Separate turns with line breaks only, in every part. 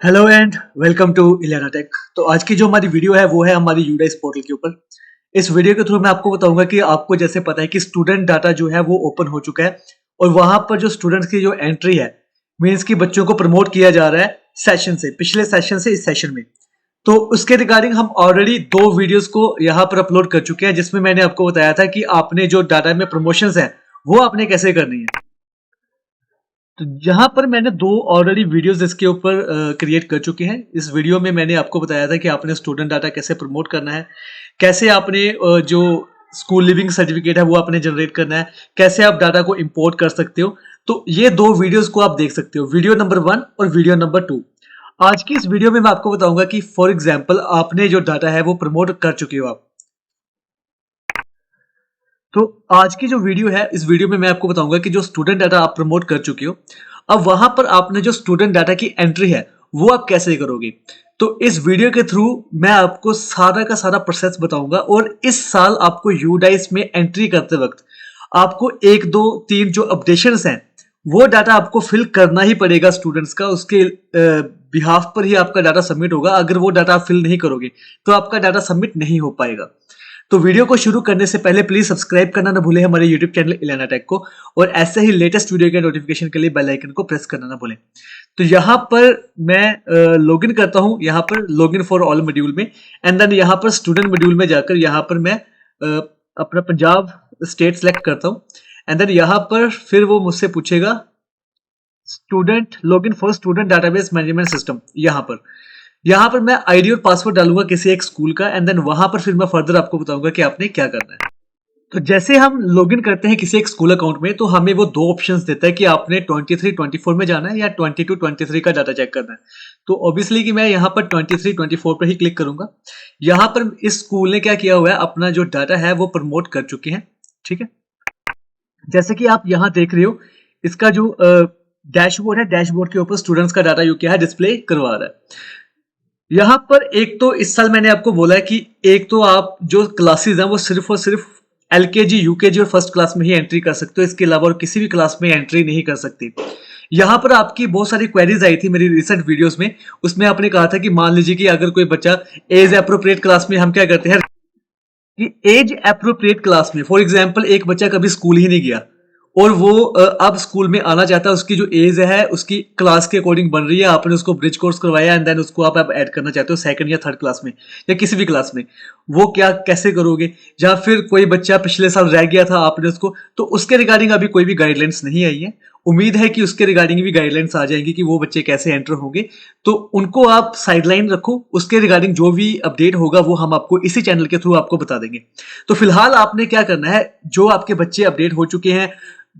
Hello and welcome to Iliana tech. तो आज की जो हमारी वीडियो है वो है हमारी यूडाइस पोर्टल के ऊपर। इस वीडियो के थ्रू मैं आपको बताऊंगा कि आपको जैसे पता है कि स्टूडेंट डाटा जो है वो ओपन हो चुका है और वहां पर जो स्टूडेंट्स की जो एंट्री है मींस कि बच्चों को प्रमोट किया जा रहा है सेशन से, पिछले सेशन से इस सेशन में। तो उसके रिगार्डिंग हम ऑलरेडी 2 वीडियोस को यहाँ पर अपलोड कर चुके हैं जिसमें मैंने आपको बताया था कि आपने जो डाटा में प्रमोशंस है वो आपने कैसे करनी है। तो यहाँ पर मैंने 2 ऑलरेडी वीडियोस इसके ऊपर क्रिएट कर चुके हैं। इस वीडियो में मैंने आपको बताया था कि आपने स्टूडेंट डाटा कैसे प्रमोट करना है, कैसे आपने जो स्कूल लिविंग सर्टिफिकेट है वो आपने जनरेट करना है, कैसे आप डाटा को इंपोर्ट कर सकते हो। तो ये 2 वीडियोस को आप देख सकते हो, वीडियो नंबर 1 और वीडियो नंबर 2। आज की इस वीडियो में मैं आपको बताऊंगा कि फॉर एग्जाम्पल आपने जो डाटा है वो प्रमोट कर चुके हो आप। तो आज की जो वीडियो है, इस वीडियो में मैं आपको बताऊंगा कि जो स्टूडेंट डाटा आप प्रमोट कर चुके हो, अब वहां पर आपने जो स्टूडेंट डाटा की एंट्री है वो आप कैसे करोगे। तो इस वीडियो के थ्रू मैं आपको सारा का सारा प्रोसेस बताऊंगा और इस साल आपको यूडाइस में एंट्री करते वक्त आपको 1 2 3 जो अपडेशंस हैं वो डाटा आपको फिल करना ही पड़ेगा स्टूडेंट्स का। उसके बिहाफ पर ही आपका डाटा सबमिट होगा। अगर वो डाटा आप फिल नहीं करोगे तो आपका डाटा सबमिट नहीं हो पाएगा। तो वीडियो को शुरू करने से पहले प्लीज सब्सक्राइब करना ना भूलें हमारे यूट्यूब चैनल इलियाना टेक को, और ऐसे ही लेटेस्ट वीडियो के नोटिफिकेशन के लिए बेल आइकन को प्रेस करना ना भूलें। तो यहाँ पर मैं लॉगिन करता हूँ, यहाँ पर लॉगिन फॉर ऑल मॉड्यूल में, एंड देन यहाँ पर स्टूडेंट मॉड्यूल में जाकर यहाँ पर मैं अपना पंजाब स्टेट सेलेक्ट करता हूँ। एंड देन यहाँ पर फिर वो मुझसे पूछेगा student login for student database management system. यहाँ पर मैं आईडी और पासवर्ड डालूंगा किसी एक स्कूल का, एंड देन वहां पर फिर मैं फर्दर आपको बताऊंगा कि आपने क्या करना है। तो जैसे हम लॉगिन करते हैं किसी एक स्कूल अकाउंट में तो हमें वो 2 ऑप्शंस देता है कि आपने 23-24 में जाना है या 22-23 का डाटा चेक करना है। तो ऑब्वियसली कि मैं यहाँ पर 23-24 पर ही क्लिक करूंगा। यहाँ पर इस स्कूल ने क्या किया हुआ है, अपना जो डाटा है वो प्रमोट कर चुके हैं। ठीक है, जैसे कि आप यहाँ देख रहे हो, इसका जो डैशबोर्ड है, डैशबोर्ड के ऊपर स्टूडेंट्स का डाटा क्या है डिस्प्ले करवा रहा है। यहाँ पर एक तो इस साल मैंने आपको बोला है कि एक तो आप जो क्लासेस हैं वो सिर्फ और सिर्फ एलकेजी, यूकेजी और फर्स्ट क्लास में ही एंट्री कर सकते हो। इसके अलावा और किसी भी क्लास में एंट्री नहीं कर सकते। यहाँ पर आपकी बहुत सारी क्वेरीज आई थी मेरी रिसेंट वीडियोस में। उसमें आपने कहा था कि मान लीजिए कि अगर कोई बच्चा एज अप्रोप्रिएट क्लास में, हम क्या करते हैं कि एज अप्रोप्रिएट क्लास में फॉर एग्जाम्पल एक बच्चा कभी स्कूल ही नहीं गया और वो अब स्कूल में आना चाहता है, उसकी जो एज है उसकी क्लास के अकॉर्डिंग बन रही है, आपने उसको ब्रिज कोर्स करवाया एंड देन उसको आप ऐड करना चाहते हो सेकंड या थर्ड क्लास में या किसी भी क्लास में, वो क्या कैसे करोगे। या फिर कोई बच्चा पिछले साल रह गया था आपने उसको, तो उसके रिगार्डिंग अभी कोई भी गाइडलाइंस नहीं आई है। उम्मीद है कि उसके रिगार्डिंग भी गाइडलाइंस आ जाएंगी कि वो बच्चे कैसे एंटर होंगे। तो उनको आप साइडलाइन रखो, उसके रिगार्डिंग जो भी अपडेट होगा वो हम आपको इसी चैनल के थ्रू आपको बता देंगे। तो फिलहाल आपने क्या करना है, जो आपके बच्चे अपडेट हो चुके हैं,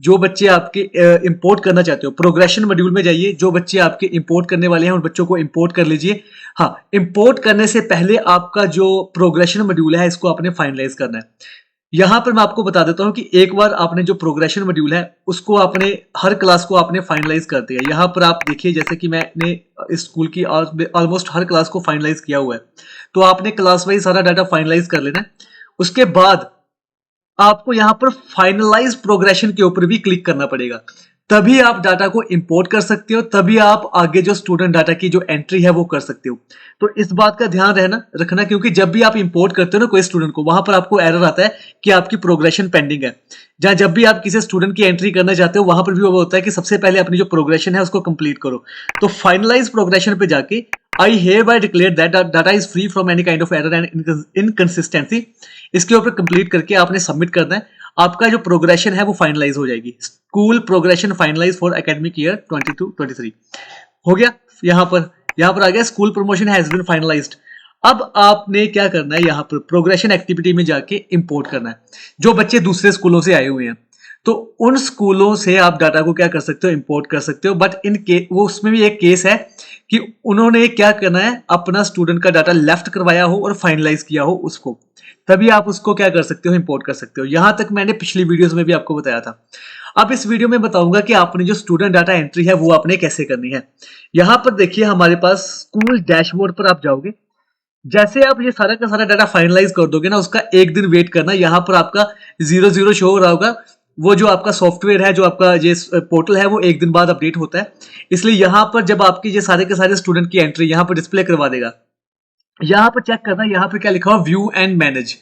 जो बच्चे आपके इंपोर्ट करना चाहते हो, प्रोग्रेशन मॉड्यूल में जाइए। जो बच्चे आपके इंपोर्ट करने वाले हैं उन बच्चों को इंपोर्ट कर लीजिए। हाँ, इंपोर्ट करने से पहले आपका जो प्रोग्रेशन मॉड्यूल है इसको आपने फाइनलाइज करना है। यहां पर मैं आपको बता देता हूं कि एक बार आपने जो प्रोग्रेशन मॉड्यूल है उसको आपने हर क्लास को आपने फाइनलाइज कर दिया। यहां पर आप देखिए जैसे कि मैंने इस स्कूल की ऑलमोस्ट हर क्लास को फाइनलाइज किया हुआ है। तो आपने क्लास वाइज सारा डाटा फाइनलाइज कर लेना है। उसके बाद आपको यहां पर फाइनलाइज प्रोग्रेशन के ऊपर भी क्लिक करना पड़ेगा, तभी आप डाटा को इंपोर्ट कर सकते हो, तभी आप आगे जो स्टूडेंट डाटा की जो एंट्री है वो कर सकते हो। तो इस बात का ध्यान रखना, क्योंकि जब भी आप इंपोर्ट करते हो ना कोई स्टूडेंट को, वहां पर आपको एरर आता है कि आपकी प्रोग्रेशन पेंडिंग है। जब भी आप किसी स्टूडेंट की एंट्री करना चाहते हो वहां पर भी वो होता है कि सबसे पहले अपनी जो प्रोग्रेशन है उसको कंप्लीट करो। तो फाइनलाइज प्रोग्रेशन पे जाके आई hereby declare that data is free from any kind of error and inconsistency, इसके ऊपर कंप्लीट करके आपने सबमिट करना है। आपका जो प्रोग्रेशन है वो फाइनलाइज हो जाएगी। School progression finalise for academic year 22-23 हो गया। यहाँ पर आ गया school promotion has been finalised. अब आपने क्या करना है, यहाँ पर प्रोग्रेशन एक्टिविटी में जाके इंपोर्ट करना है। जो बच्चे दूसरे स्कूलों से आए हुए हैं तो उन स्कूलों से आप डाटा को क्या कर सकते हो, इंपोर्ट कर सकते हो। बट वो उसमें भी एक केस है कि उन्होंने क्या करना है, अपना स्टूडेंट का डाटा लेफ्ट करवाया हो और फाइनलाइज किया हो उसको, तभी आप उसको क्या कर सकते हो, इंपोर्ट कर सकते हो। यहां तक मैंने पिछली वीडियोस में भी आपको बताया था। अब इस वीडियो में बताऊंगा कि आपने जो स्टूडेंट डाटा एंट्री है वो आपने कैसे करनी है। यहां पर देखिए हमारे पास स्कूल डैशबोर्ड पर आप जाओगे। जैसे आप ये सारा का सारा डाटा फाइनलाइज कर दोगे ना, उसका एक दिन वेट करना। यहां पर आपका 00 शो हो रहा होगा, वो जो आपका सॉफ्टवेयर है, जो आपका ये पोर्टल है, वो एक दिन बाद अपडेट होता है। इसलिए यहाँ पर जब आपकी ये सारे के सारे स्टूडेंट की एंट्री यहाँ पर डिस्प्ले करवा देगा, यहाँ पर चेक करना, यहाँ पर क्या लिखा हुआ, व्यू एंड मैनेज।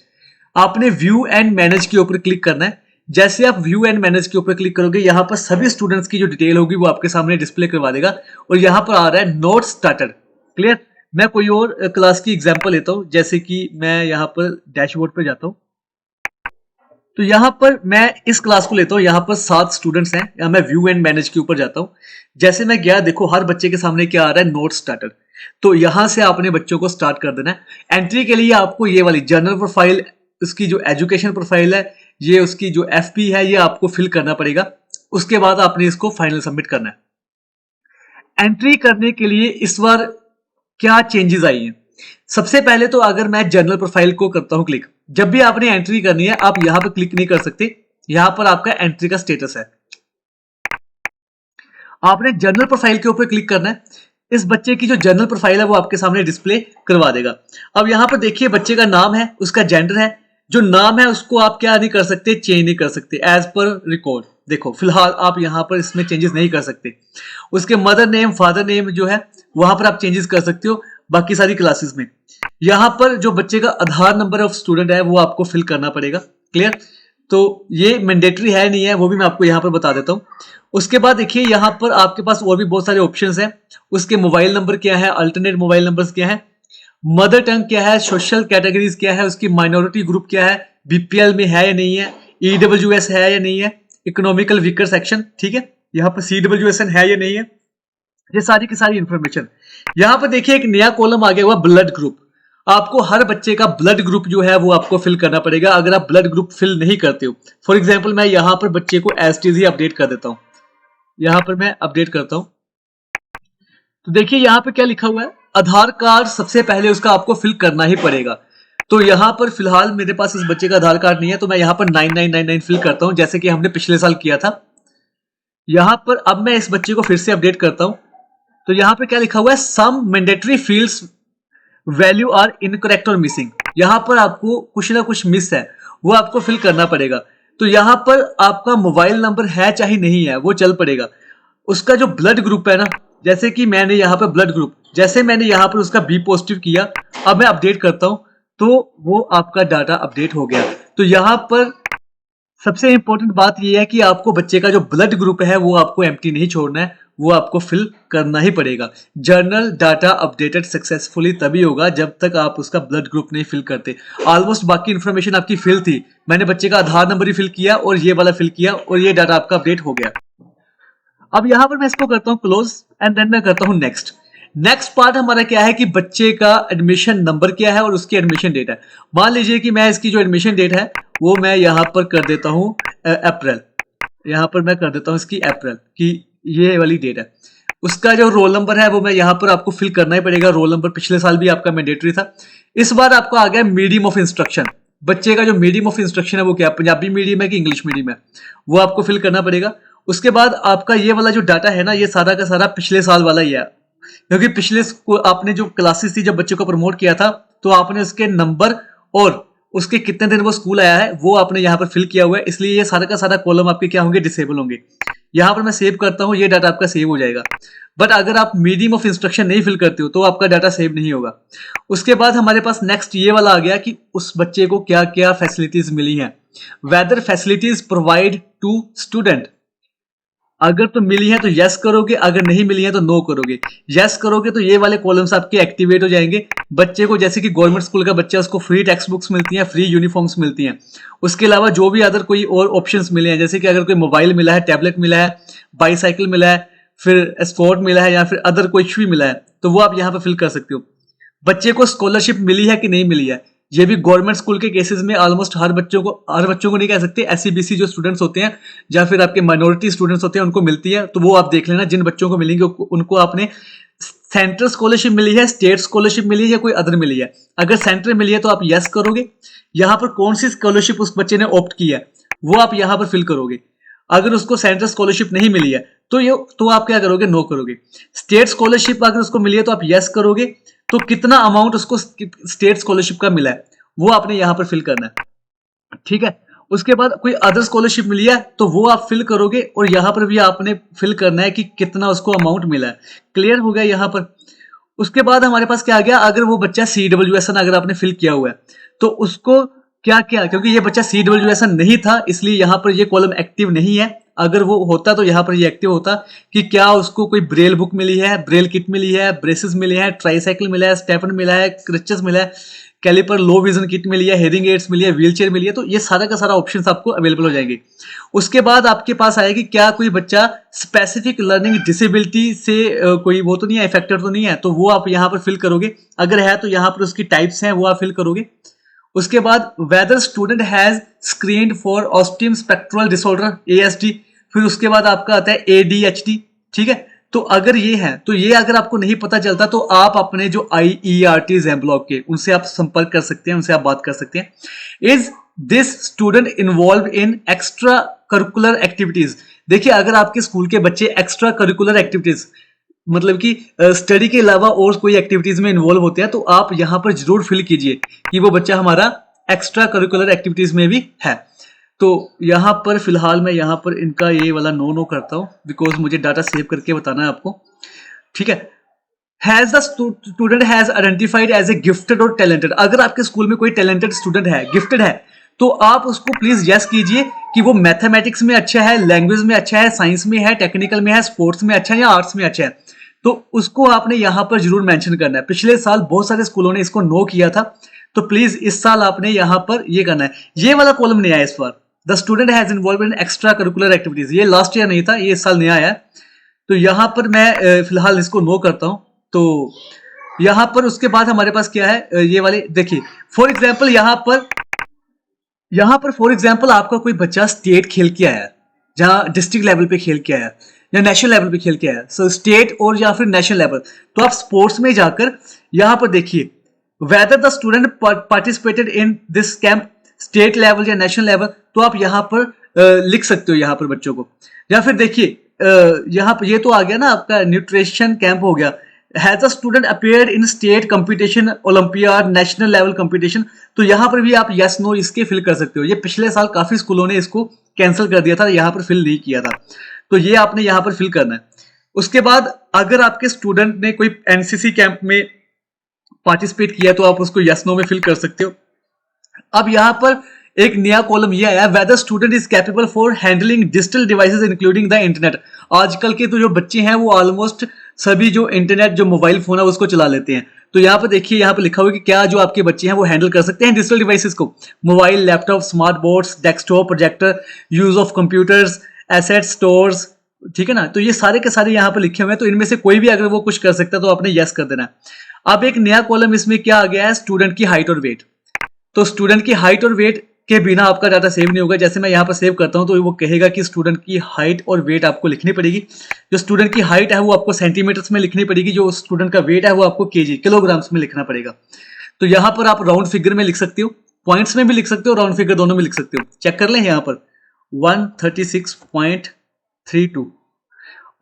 आपने व्यू एंड मैनेज के ऊपर क्लिक करना है। जैसे आप व्यू एंड मैनेज के ऊपर क्लिक करोगे, यहाँ पर सभी स्टूडेंट्स की जो डिटेल होगी वो आपके सामने डिस्प्ले करवा देगा। और यहाँ पर आ रहा है नोट स्टार्टर। क्लियर। मैं कोई और क्लास की एग्जांपल लेता हूँ, जैसे कि मैं यहाँ पर डैशबोर्ड पे जाता हूँ। तो यहाँ पर मैं इस क्लास को लेता हूँ, यहाँ पर 7 स्टूडेंट्स हैं। यहाँ मैं व्यू एंड मैनेज के ऊपर जाता हूँ। जैसे मैं गया, देखो हर बच्चे के सामने क्या आ रहा है, नोट स्टार्टर। तो यहाँ से आपने बच्चों को स्टार्ट कर देना है। एंट्री के लिए आपको ये वाली जनरल प्रोफाइल, उसकी जो एजुकेशन प्रोफाइल है, ये उसकी जो एफपी है, ये आपको फिल करना पड़ेगा। उसके बाद आपने इसको फाइनल सबमिट करना है। एंट्री करने के लिए इस बार क्या चेंजेस आई हैं? सबसे पहले तो अगर मैं जनरल प्रोफाइल को करता हूं क्लिक, जब भी आपने एंट्री करनी है आप यहां पर क्लिक नहीं कर सकते। यहां पर आपका एंट्री का स्टेटस है, आपने जनरल प्रोफाइल के ऊपर क्लिक करना है। इस बच्चे की जो जनरल प्रोफाइल है वो आपके सामने डिस्प्ले करवा देगा। अब यहां पर देखिए, बच्चे का नाम है, उसका जेंडर है। जो नाम है उसको आप क्या नहीं कर सकते, चेंज नहीं कर सकते एज पर रिकॉर्ड। देखो फिलहाल आप यहां पर इसमें चेंजेस नहीं कर सकते। उसके मदर नेम, फादर नेम जो है वहां पर आप चेंजेस कर सकते हो, बाकी सारी क्लासेस में। यहां पर जो बच्चे का आधार नंबर ऑफ स्टूडेंट है वो आपको फिल करना पड़ेगा। क्लियर। तो ये मैंडेटरी है नहीं है, वो भी मैं आपको यहां पर बता देता हूं। उसके बाद देखिए, यहां पर आपके पास और भी बहुत सारे ऑप्शंस हैं। उसके मोबाइल नंबर क्या है, अल्टरनेट मोबाइल नंबर्स क्या है, मदर टंग क्या है, सोशल कैटेगरीज क्या है, उसकी माइनॉरिटी ग्रुप क्या है, बीपीएल में है या नहीं है, ईडब्ल्यूएस है या नहीं है, इकोनॉमिकल वीकर सेक्शन, ठीक है, यहाँ पर सीडब्ल्यूएसएन है या नहीं है, ये सारी की सारी इंफॉर्मेशन। यहां पर देखिए एक नया कॉलम आ गया हुआ, ब्लड ग्रुप। आपको हर बच्चे का ब्लड ग्रुप जो है वो आपको फिल करना पड़ेगा अगर आप ब्लड ग्रुप फिल नहीं करते हो। फॉर एग्जांपल मैं यहां पर बच्चे को एसटीज ही अपडेट कर देता हूं। यहां पर मैं अपडेट करता हूं, तो देखिए यहां पर क्या लिखा हुआ है, आधार कार्ड सबसे पहले उसका आपको फिल करना ही पड़ेगा। तो यहां पर फिलहाल मेरे पास इस बच्चे का आधार कार्ड नहीं है, तो मैं यहां पर 9999 फिल करता हूं, जैसे कि हमने पिछले साल किया था। यहां पर अब मैं इस बच्चे को फिर से अपडेट करता हूं, तो यहां पे क्या लिखा हुआ है, some mandatory fields value are incorrect और मिसिंग। यहां पर आपको कुछ ना कुछ मिस है, वो आपको फिल करना पड़ेगा। तो यहां पर आपका मोबाइल नंबर है चाहे नहीं है वो चल पड़ेगा। उसका जो ब्लड ग्रुप है ना, जैसे कि मैंने यहाँ पर ब्लड ग्रुप, जैसे मैंने यहाँ पर उसका बी पॉजिटिव किया, अब मैं अपडेट करता हूं तो वो आपका डाटा अपडेट हो गया। तो यहाँ पर सबसे इंपॉर्टेंट बात यह है कि आपको बच्चे का जो ब्लड ग्रुप है वो आपको एम्प्टी नहीं छोड़ना है, वो आपको फिल करना ही पड़ेगा। जर्नल डाटा अपडेटेड सक्सेसफुली तभी होगा जब तक आप उसका ब्लड ग्रुप नहीं फिल करते। ऑलमोस्ट बाकी इंफॉर्मेशन आपकी फिल थी, मैंने बच्चे का आधार नंबर ही फिल किया और ये वाला फिल किया और ये डाटा आपका अपडेट हो गया। अब यहां पर मैं इसको करता हूं क्लोज एंड देन मैं करता हूं नेक्स्ट। नेक्स्ट पार्ट हमारा क्या है कि बच्चे का एडमिशन नंबर क्या है और उसकी एडमिशन डेट है। मान लीजिए कि मैं इसकी जो एडमिशन डेट है वो मैं यहां पर कर देता हूं अप्रैल। यहां पर मैं कर देता हूं इसकी अप्रैल की, ये वाली डेट है। उसका जो रोल नंबर है वो मैं यहां पर आपको फिल करना ही पड़ेगा। रोल नंबर पिछले साल भी आपका मैंडेटरी था। इस बार आपको आ गया मीडियम ऑफ इंस्ट्रक्शन। बच्चे का जो मीडियम ऑफ इंस्ट्रक्शन है वो क्या, पंजाबी मीडियम है कि इंग्लिश मीडियम है, वो आपको फिल करना पड़ेगा। उसके बाद आपका ये वाला जो डाटा है ना, ये सारा का सारा पिछले साल वाला ही है, क्योंकि पिछले आपने जो क्लासेस थी जब बच्चे को प्रमोट किया था तो आपने उसके नंबर और उसके कितने दिन वो स्कूल आया है वो आपने यहाँ पर फिल किया हुआ है, इसलिए ये सारा का सारा कॉलम आपके क्या होंगे, डिसेबल होंगे। यहाँ पर मैं सेव करता हूँ, ये डाटा आपका सेव हो जाएगा। बट अगर आप मीडियम ऑफ इंस्ट्रक्शन नहीं फिल करते हो तो आपका डाटा सेव नहीं होगा। उसके बाद हमारे पास नेक्स्ट ये वाला आ गया कि उस बच्चे को क्या क्या फैसिलिटीज मिली हैं, whether facilities provide to student. अगर तो मिली है तो यस करोगे, अगर नहीं मिली है तो नो करोगे। यस करोगे तो ये वाले कॉलम्स आपके एक्टिवेट हो जाएंगे। बच्चे को, जैसे कि गवर्नमेंट स्कूल का बच्चा, उसको फ्री टेक्स्ट बुक्स मिलती हैं, फ्री यूनिफॉर्म्स मिलती हैं। उसके अलावा जो भी अदर कोई और ऑप्शंस मिले हैं, जैसे कि अगर कोई मोबाइल मिला है, टैबलेट मिला है, बाईसाइकिल मिला है, फिर स्पोर्ट मिला है या फिर अदर कुछ भी मिला है, तो वो आप यहाँ पर फिल कर सकते हो। बच्चे को स्कॉलरशिप मिली है कि नहीं मिली है, ये भी गवर्नमेंट स्कूल के केसेस में ऑलमोस्ट हर बच्चों को नहीं कह सकते, एससीबीसी जो स्टूडेंट्स होते हैं या फिर आपके माइनॉरिटी स्टूडेंट्स होते हैं उनको मिलती है। तो वो आप देख लेना, जिन बच्चों को मिलेंगे उनको आपने सेंट्रल स्कॉलरशिप मिली है, स्टेट स्कॉलरशिप मिली है या कोई अदर मिली है। अगर सेंट्रल मिली है तो आप यस करोगे। यहाँ पर कौन सी स्कॉलरशिप उस बच्चे ने ऑप्ट की है वो आप यहाँ पर फिल करोगे। अगर उसको सेंट्रल स्कॉलरशिप नहीं मिली है तो आप क्या करोगे, नो करोगे। स्टेट स्कॉलरशिप अगर उसको मिली है तो आप यस करोगे। तो कितना अमाउंट उसको स्टेट स्कॉलरशिप का मिला है वो आपने यहां पर फिल करना है, ठीक है। उसके बाद कोई अदर स्कॉलरशिप मिली है तो वो आप फिल करोगे और यहाँ पर भी आपने फिल करना है कि कितना उसको अमाउंट मिला है। क्लियर हो गया यहाँ पर। उसके बाद हमारे पास क्या आ गया, अगर वो बच्चा CWSN अगर आपने फिल किया हुआ है तो उसको क्या क्या, क्योंकि ये बच्चा CWSN नहीं था इसलिए यहाँ पर ये कॉलम एक्टिव नहीं है। अगर वो होता तो यहाँ पर ये एक्टिव होता कि क्या उसको कोई ब्रेल बुक मिली है, ब्रेल किट मिली है, ब्रेसेस मिले हैं, ट्राईसाइकिल मिला है, स्टेफन मिला है, क्रिचेस मिला है, कैलिपर लो विजन किट मिली है, हेयरिंग एड्स मिली है, व्हीलचेयर मिली है। तो ये सारा का सारा ऑप्शंस आपको अवेलेबल हो जाएंगे। उसके बाद आपके पास आएगी क्या कोई बच्चा स्पेसिफिक लर्निंग डिसेबिलिटी से कोई वो तो नहीं है, इफेक्टेड तो नहीं है, तो वो आप यहाँ पर फिल करोगे। अगर है तो यहाँ पर उसकी टाइप्स हैं वो आप फिल करोगे। उसके बाद whether student has screened for ऑस्टिम स्पेक्ट्रल डिसऑर्डर ASD, फिर उसके बाद आपका आता है ADHD। ठीक है, तो अगर ये है तो ये अगर आपको नहीं पता चलता तो आप अपने जो IERT ब्लॉक के उनसे आप संपर्क कर सकते हैं, उनसे आप बात कर सकते हैं। Is this student involve in extra curricular activities. देखिए अगर आपके स्कूल के बच्चे एक्स्ट्रा करिकुलर एक्टिविटीज मतलब कि स्टडी के अलावा और कोई एक्टिविटीज में इन्वॉल्व होते हैं तो आप यहां पर जरूर फिल कीजिए कि वो बच्चा हमारा एक्स्ट्रा करिकुलर एक्टिविटीज में भी है। तो यहां पर फिलहाल मैं यहां पर इनका ये वाला नो करता हूं बिकॉज मुझे डाटा सेव करके बताना है आपको। ठीक है, has the student has identified as a gifted और टैलेंटेड। अगर आपके स्कूल में कोई टैलेंटेड स्टूडेंट है, गिफ्टेड है, तो आप उसको प्लीज यस कीजिए कि वो मैथमेटिक्स में अच्छा है, लैंग्वेज में अच्छा है, साइंस में है, टेक्निकल में है, स्पोर्ट्स में अच्छा है या आर्ट्स में अच्छा है। तो उसको आपने यहां पर जरूर मेंशन करना है। पिछले साल बहुत सारे स्कूलों ने इसको नो किया था, तो प्लीज इस साल आपने यहां पर ये करना है। ये वाला कॉलम नया है इस बार, the student has involve in extra curricular activities. ये लास्ट ईयर नहीं था, ये इस साल नया आया है। तो यहां पर मैं फिलहाल इसको नो करता हूं। तो यहां पर उसके बाद हमारे पास क्या है, ये वाले देखिए फॉर एग्जाम्पल यहां पर फॉर एग्जाम्पल आपका कोई बच्चा स्टेट खेल के आया है, जहां डिस्ट्रिक्ट लेवल पे खेल के आया है या नेशनल लेवल पे खेल के आया, सो स्टेट और या फिर नेशनल लेवल, तो आप स्पोर्ट्स में जाकर यहां पर देखिए whether the student participated in this camp state level या नेशनल लेवल, तो आप यहां पर लिख सकते हो यहां पर बच्चों को। या फिर देखिए यहां पर ये तो आ गया ना आपका न्यूट्रिशन कैंप हो गया। Has a student appeared in state competition, olympiad, national level competition, तो यहां पर भी आप यस नो इसके फिल कर सकते हो। ये पिछले साल काफी स्कूलों ने इसको कैंसिल कर दिया था, यहां पर फिल नहीं किया था, तो ये आपने यहां पर फिल करना है। उसके बाद अगर आपके स्टूडेंट ने कोई एनसीसी कैंप में पार्टिसिपेट किया तो आप उसको यस नो में फिल कर सकते हो। अब यहां पर एक नया कॉलम ये आया, whether student is capable for handling digital devices including the internet. आजकल के तो जो बच्चे हैं वो ऑलमोस्ट सभी जो इंटरनेट जो मोबाइल फोन है उसको चला लेते हैं। तो यहाँ पर देखिए यहाँ पर लिखा हुआ है कि क्या जो आपके बच्चे हैं वो हैंडल कर सकते हैं डिजिटल डिवाइसेस को, mobile, laptop, smart boards, desktop, projector, use of computers, asset stores. ठीक है ना, तो ये सारे के सारे यहाँ पर लिखे हुए हैं, तो इनमें से कोई भी अगर वो कुछ कर सकता है तो आपने यस कर देना है। अब एक नया कॉलम इसमें क्या आ गया है, स्टूडेंट की हाइट और वेट। तो स्टूडेंट की हाइट और वेट के बिना आपका डाटा सेव नहीं होगा। जैसे मैं यहाँ पर सेव करता हूँ तो वो कहेगा कि स्टूडेंट की हाइट और वेट आपको लिखनी पड़ेगी। जो स्टूडेंट की हाइट है वो आपको सेंटीमीटर्स में लिखनी पड़ेगी, जो स्टूडेंट का वेट है वो आपको केजी किलोग्राम्स में लिखना पड़ेगा। तो यहाँ पर आप राउंड फिगर में लिख सकते हो, पॉइंट्स में भी लिख सकते हो, राउंड फिगर दोनों में लिख सकते हो। चेक कर लें यहाँ पर 136.32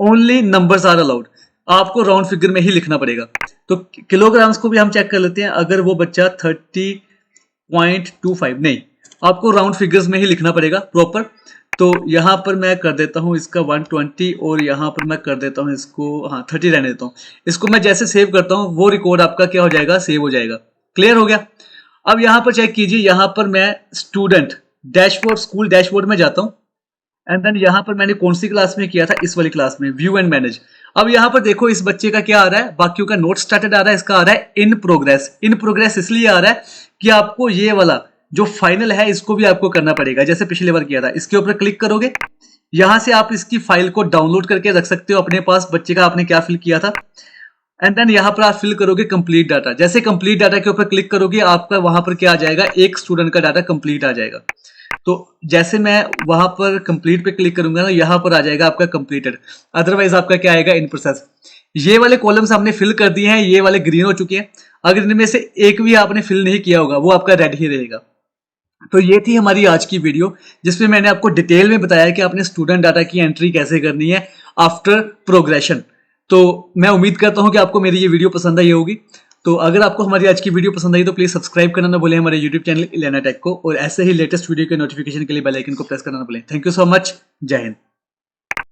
ओनली नंबर्स आर अलाउड, आपको राउंड फिगर में ही लिखना पड़ेगा। तो किलोग्राम्स को भी हम चेक कर लेते हैं। अगर वो बच्चा 30.25 नहीं, आपको राउंड फिगर्स में ही लिखना पड़ेगा प्रॉपर। तो यहां पर मैं कर देता हूं इसका 120 और यहां पर मैं कर देता हूं इसको 30 रहने देता हूं। इसको मैं जैसे सेव करता हूं वो रिकॉर्ड आपका क्या हो जाएगा, सेव हो जाएगा। क्लियर हो गया। अब यहां पर चेक कीजिए, यहां पर मैं स्टूडेंट डैशबोर्ड, स्कूल डैशबोर्ड में जाता हूं एंड देन यहां पर मैंने कौन सी क्लास में किया था, इस वाली क्लास में, व्यू एंड मैनेज। अब यहां पर देखो इस बच्चे का क्या आ रहा है, बाकियों का नोट स्टार्टेड आ रहा है, इसका आ रहा है इन प्रोग्रेस। इन प्रोग्रेस इसलिए आ रहा है कि आपको ये वाला जो फाइनल है इसको भी आपको करना पड़ेगा, जैसे पिछली बार किया था। इसके ऊपर क्लिक करोगे, यहां से आप इसकी फाइल को डाउनलोड करके रख सकते हो अपने पास, बच्चे का आपने क्या फिल किया था। एंड देन यहां पर आप फिल करोगे कंप्लीट डाटा। जैसे कंप्लीट डाटा के ऊपर क्लिक करोगे आपका वहां पर क्या आ जाएगा, एक स्टूडेंट का डाटा कंप्लीट आ जाएगा। तो जैसे मैं वहां पर कंप्लीट पे क्लिक करूंगा ना, यहां पर आ जाएगा आपका कंप्लीटेड, अदरवाइज आपका क्या आएगा, इन प्रोसेस। ये वाले कॉलम्स हमने फिल कर दिए हैं, ये वाले ग्रीन हो चुके हैं। अगर इनमें से एक भी आपने फिल नहीं किया होगा वो आपका रेड ही रहेगा। तो ये थी हमारी आज की वीडियो, जिसमें मैंने आपको डिटेल में बताया कि आपने स्टूडेंट डाटा की एंट्री कैसे करनी है आफ्टर प्रोग्रेशन। तो मैं उम्मीद करता हूं कि आपको मेरी ये वीडियो पसंद आई होगी। तो अगर आपको हमारी आज की वीडियो पसंद आई तो प्लीज सब्सक्राइब करना ना भूलें हमारे यूट्यूब चैनल इलेना टेक को, और ऐसे ही लेटेस्ट वीडियो के नोटिफिकेशन के लिए बेल आइकन को प्रेस करना ना भूलें। Thank you so much. जय हिंद।